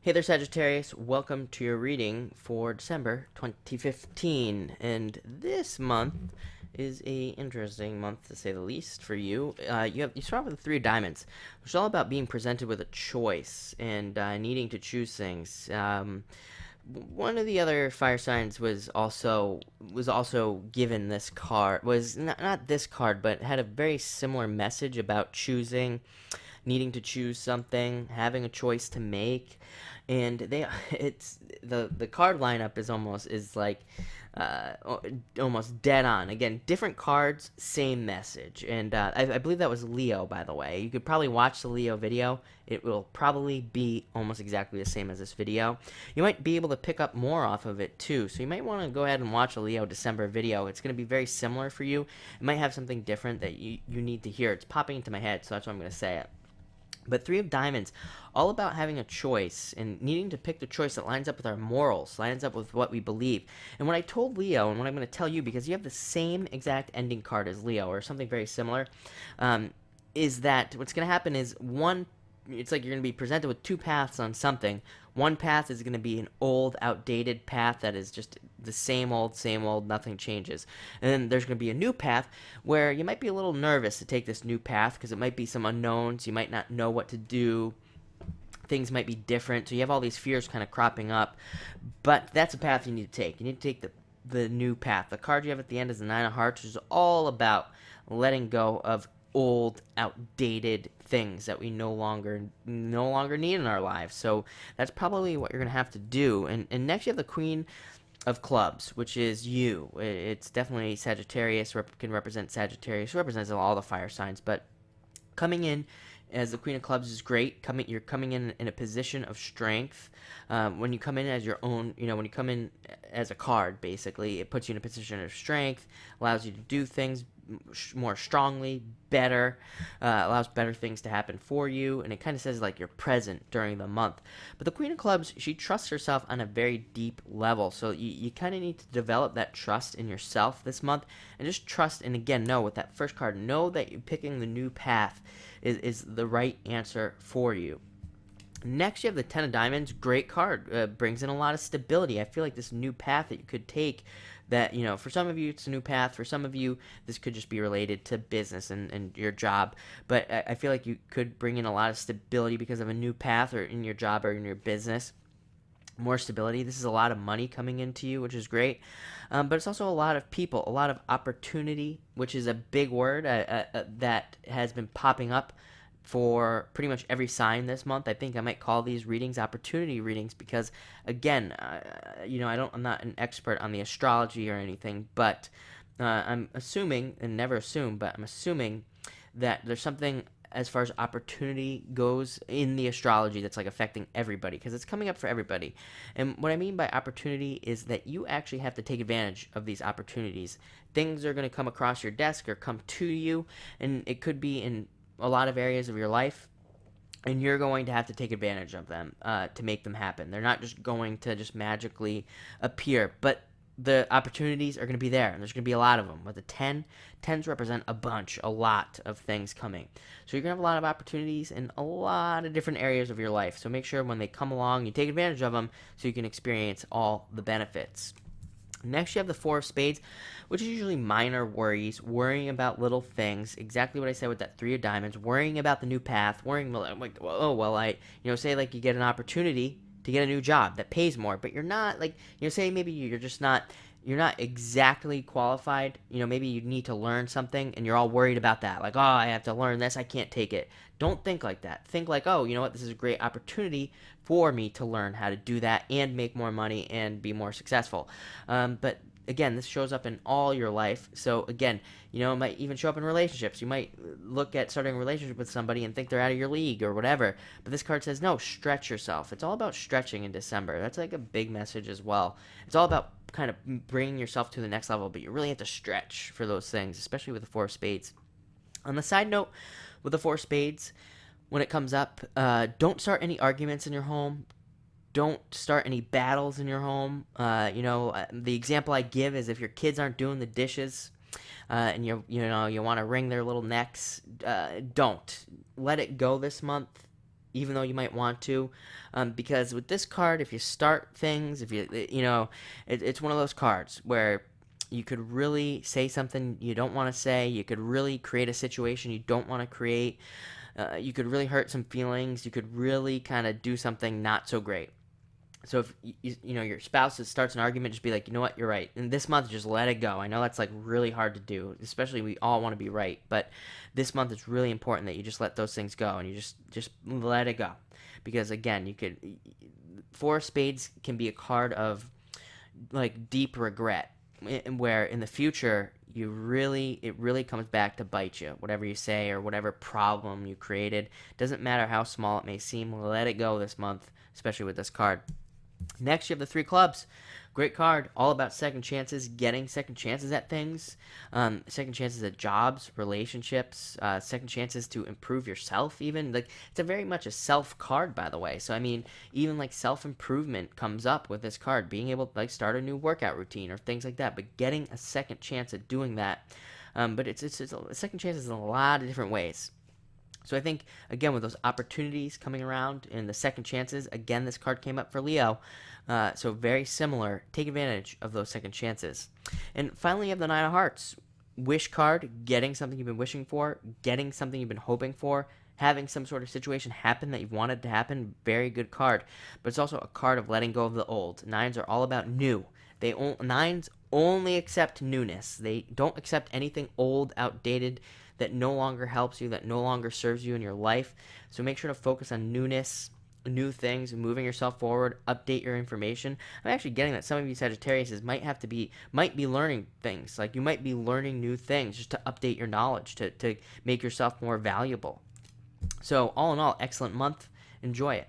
Hey there, Sagittarius. Welcome to your reading for December 2015. And this month is a interesting month to say the least for you. You start with the Three of Diamonds, which is all about being presented with a choice and needing to choose things. One of the other fire signs was also given this card, was not this card, but had a very similar message about choosing, needing to choose something, having a choice to make. And it's the card lineup is like uh, almost dead on. Again, different cards, same message. And I believe that was Leo, by the way. You could probably watch the Leo video. It will probably be almost exactly the same as this video. You might be able to pick up more off of it too. So you might want to go ahead and watch a Leo December video. It's going to be very similar for you. It might have something different that you need to hear. It's popping into my head, so that's why I'm going to say it. But Three of Diamonds, all about having a choice and needing to pick the choice that lines up with our morals, lines up with what we believe. And what I told Leo, and what I'm going to tell you, because you have the same exact ending card as Leo, or something very similar, is that what's going to happen is it's like you're going to be presented with two paths on something. One path is going to be an old, outdated path that is just the same old, nothing changes. And then there's going to be a new path where you might be a little nervous to take this new path because it might be some unknowns. You might not know what to do. Things might be different. So you have all these fears kind of cropping up. But that's a path you need to take. You need to take the new path. The card you have at the end is the Nine of Hearts, which is all about letting go of old, outdated things that we no longer need in our lives. So that's probably what you're gonna have to do. And next you have the Queen of Clubs, which is you. It's definitely Sagittarius. Can represent Sagittarius. Represents all the fire signs, but coming in as the Queen of Clubs is great. You're coming in a position of strength. When you come in as your own, when you come in as a card, basically, it puts you in a position of strength, allows you to do things more strongly, better, allows better things to happen for you, and it kind of says like you're present during the month. But the Queen of Clubs, she trusts herself on a very deep level, so you kind of need to develop that trust in yourself this month, and just trust, and again, know with that first card, know that you're picking the new path is the right answer for you. Next, you have the Ten of Diamonds. Great card. Brings in a lot of stability. I feel like this new path that you could take, that, for some of you, it's a new path. For some of you, this could just be related to business and your job. But I feel like you could bring in a lot of stability because of a new path, or in your job or in your business. More stability. This is a lot of money coming into you, which is great. But it's also a lot of people, a lot of opportunity, which is a big word that has been popping up for pretty much every sign this month. I think I might call these readings opportunity readings because, again, I'm not an expert on the astrology or anything, but I'm assuming, and never assume, but I'm assuming that there's something as far as opportunity goes in the astrology that's like affecting everybody, because it's coming up for everybody. And what I mean by opportunity is that you actually have to take advantage of these opportunities. Things are going to come across your desk or come to you, and it could be in a lot of areas of your life, and you're going to have to take advantage of them to make them happen. They're not just going to just magically appear, but the opportunities are going to be there, and there's going to be a lot of them. With the tens represent a lot of things coming. So you're going to have a lot of opportunities in a lot of different areas of your life. So make sure when they come along, you take advantage of them so you can experience all the benefits. Next, you have the Four of Spades, which is usually minor worries, worrying about little things. Exactly what I said with that Three of Diamonds, worrying about the new path, worrying like, oh, well, say like you get an opportunity to get a new job that pays more, but you're not like, say maybe you're not exactly qualified. Maybe you need to learn something and you're all worried about that. Like, oh, I have to learn this. I can't take it. Don't think like that. Think like, oh, you know what? This is a great opportunity for me to learn how to do that and make more money and be more successful. But again, this shows up in all your life. So again, it might even show up in relationships. You might look at starting a relationship with somebody and think they're out of your league or whatever. But this card says, no, stretch yourself. It's all about stretching in December. That's like a big message as well. It's all about kind of bringing yourself to the next level, but you really have to stretch for those things, especially with the Four of Spades. On the side note, with the Four of Spades, when it comes up, don't start any arguments in your home. Don't start any battles in your home. The example I give is if your kids aren't doing the dishes, and you want to wring their little necks, don't let it go this month. even though you might want to, because with this card, if you start things, if you, it's one of those cards where you could really say something you don't want to say. You could really create a situation you don't want to create. You could really hurt some feelings. You could really kind of do something not so great. So if your spouse starts an argument, just be like, you know what, you're right. And this month, just let it go. I know that's like really hard to do, especially we all want to be right. But this month, it's really important that you just let those things go and you just let it go, because again, you could Four of Spades can be a card of like deep regret, where in the future it really comes back to bite you. Whatever you say or whatever problem you created, doesn't matter how small it may seem, let it go this month, especially with this card. Next, you have the Three Clubs. Great card, all about second chances, getting second chances at things, second chances at jobs, relationships, second chances to improve yourself. Even like it's a very much a self card, by the way. So I mean, even like self improvement comes up with this card, being able to like start a new workout routine or things like that. But getting a second chance at doing that, but it's a second chances in a lot of different ways. So I think, again, with those opportunities coming around and the second chances, again, this card came up for Leo. So very similar. Take advantage of those second chances. And finally, you have the Nine of Hearts. Wish card, getting something you've been wishing for, getting something you've been hoping for, having some sort of situation happen that you've wanted to happen. Very good card. But it's also a card of letting go of the old. Nines are all about new. Nines only accept newness. They don't accept anything old, outdated, that no longer helps you, that no longer serves you in your life. So make sure to focus on newness, new things, moving yourself forward, update your information. I'm actually getting that some of you Sagittariuses might be learning things. Like you might be learning new things just to update your knowledge, to make yourself more valuable. So all in all, excellent month. Enjoy it.